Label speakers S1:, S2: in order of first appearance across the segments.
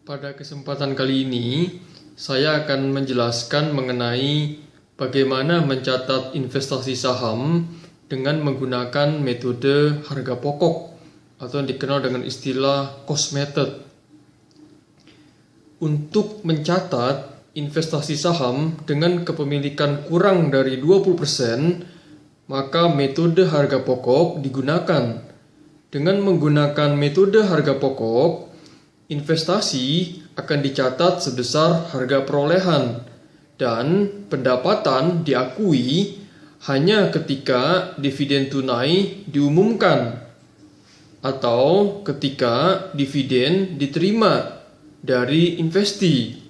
S1: Pada kesempatan kali ini, saya akan menjelaskan mengenai bagaimana mencatat investasi saham dengan menggunakan metode harga pokok atau yang dikenal dengan istilah cost method. Untuk mencatat investasi saham dengan kepemilikan kurang dari 20%, maka metode harga pokok digunakan. Dengan menggunakan metode harga pokok, investasi akan dicatat sebesar harga perolehan dan pendapatan diakui hanya ketika dividen tunai diumumkan atau ketika dividen diterima dari investi.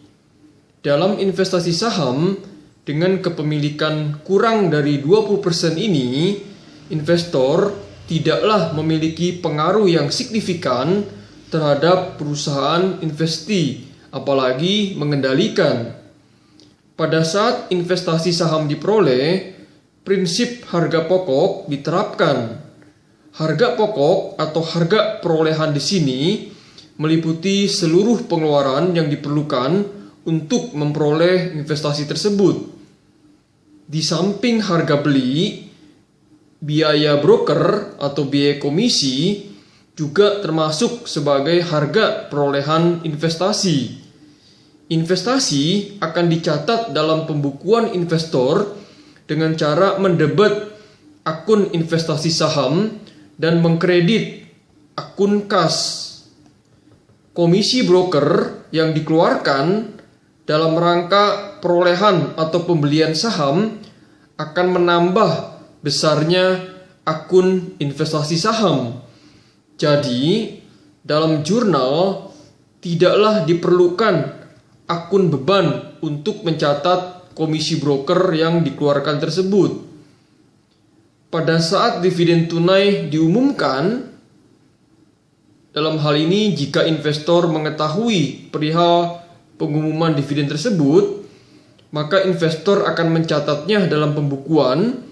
S1: Dalam investasi saham dengan kepemilikan kurang dari 20% ini, investor tidaklah memiliki pengaruh yang signifikan terhadap perusahaan investi, apalagi mengendalikan. Pada saat investasi saham diperoleh, prinsip harga pokok diterapkan. Harga pokok atau harga perolehan di sini meliputi seluruh pengeluaran yang diperlukan untuk memperoleh investasi tersebut. Di samping harga beli, biaya broker atau biaya komisi juga termasuk sebagai harga perolehan investasi. Investasi akan dicatat dalam pembukuan investor dengan cara mendebet akun investasi saham dan mengkredit akun kas. Komisi broker yang dikeluarkan dalam rangka perolehan atau pembelian saham akan menambah besarnya akun investasi saham. Jadi, dalam jurnal tidaklah diperlukan akun beban untuk mencatat komisi broker yang dikeluarkan tersebut. Pada saat dividen tunai diumumkan, dalam hal ini jika investor mengetahui perihal pengumuman dividen tersebut, maka investor akan mencatatnya dalam pembukuan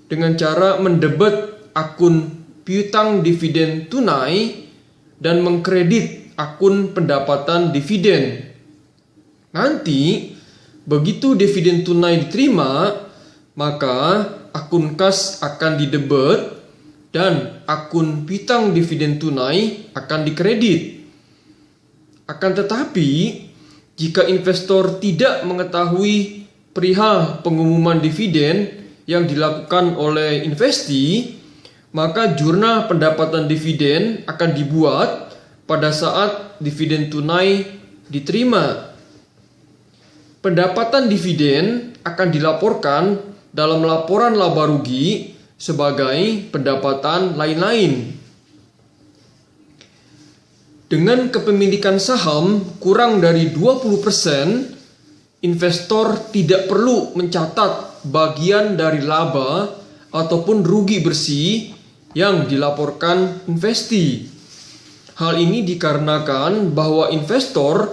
S1: dengan cara mendebet akun piutang dividen tunai dan mengkredit akun pendapatan dividen. Nanti, begitu dividen tunai diterima, maka akun kas akan didebet dan akun piutang dividen tunai akan dikredit. Akan tetapi, jika investor tidak mengetahui perihal pengumuman dividen yang dilakukan oleh investi, maka jurnal pendapatan dividen akan dibuat pada saat dividen tunai diterima. Pendapatan dividen akan dilaporkan dalam laporan laba rugi sebagai pendapatan lain-lain. Dengan kepemilikan saham kurang dari 20%, investor tidak perlu mencatat bagian dari laba ataupun rugi bersih yang dilaporkan investi. Hal ini dikarenakan bahwa investor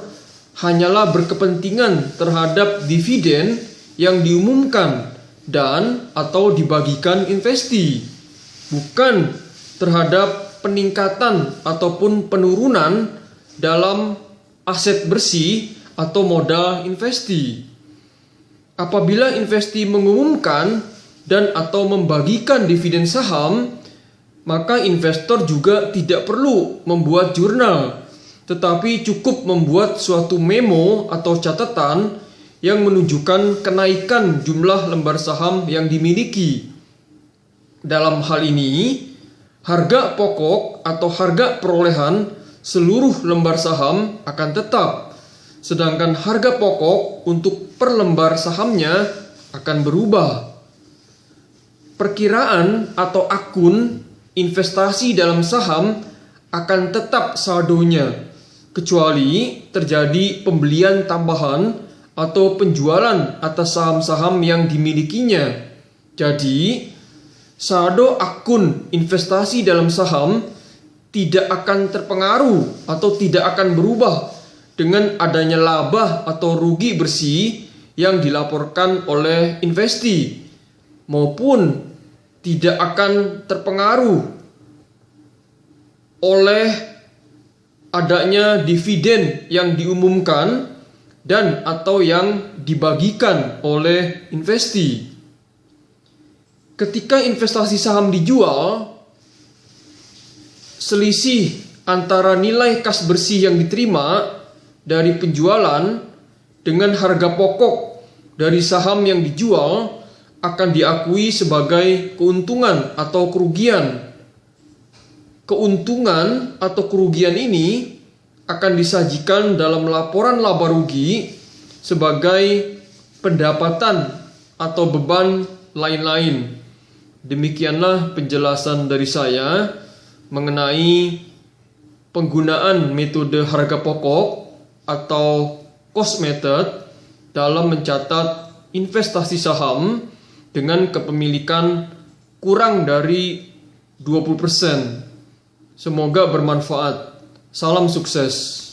S1: hanyalah berkepentingan terhadap dividen yang diumumkan dan atau dibagikan investi, bukan terhadap peningkatan ataupun penurunan dalam aset bersih atau modal investi. Apabila investi mengumumkan dan atau membagikan dividen saham, maka investor juga tidak perlu membuat jurnal, tetapi cukup membuat suatu memo atau catatan yang menunjukkan kenaikan jumlah lembar saham yang dimiliki. Dalam hal ini, harga pokok atau harga perolehan seluruh lembar saham akan tetap, sedangkan harga pokok untuk per lembar sahamnya akan berubah. Perkiraan atau akun investasi dalam saham akan tetap saldonya, kecuali terjadi pembelian tambahan atau penjualan atas saham-saham yang dimilikinya. Jadi, saldo akun investasi dalam saham tidak akan terpengaruh atau tidak akan berubah dengan adanya laba atau rugi bersih yang dilaporkan oleh investi, maupun tidak akan terpengaruh oleh adanya dividen yang diumumkan dan atau yang dibagikan oleh investi. Ketika investasi saham dijual, selisih antara nilai kas bersih yang diterima dari penjualan dengan harga pokok dari saham yang dijual akan diakui sebagai keuntungan atau kerugian. Keuntungan atau kerugian ini akan disajikan dalam laporan laba rugi sebagai pendapatan atau beban lain-lain. Demikianlah penjelasan dari saya mengenai penggunaan metode harga pokok atau cost method dalam mencatat investasi saham dengan kepemilikan kurang dari 20%. Semoga bermanfaat. Salam sukses.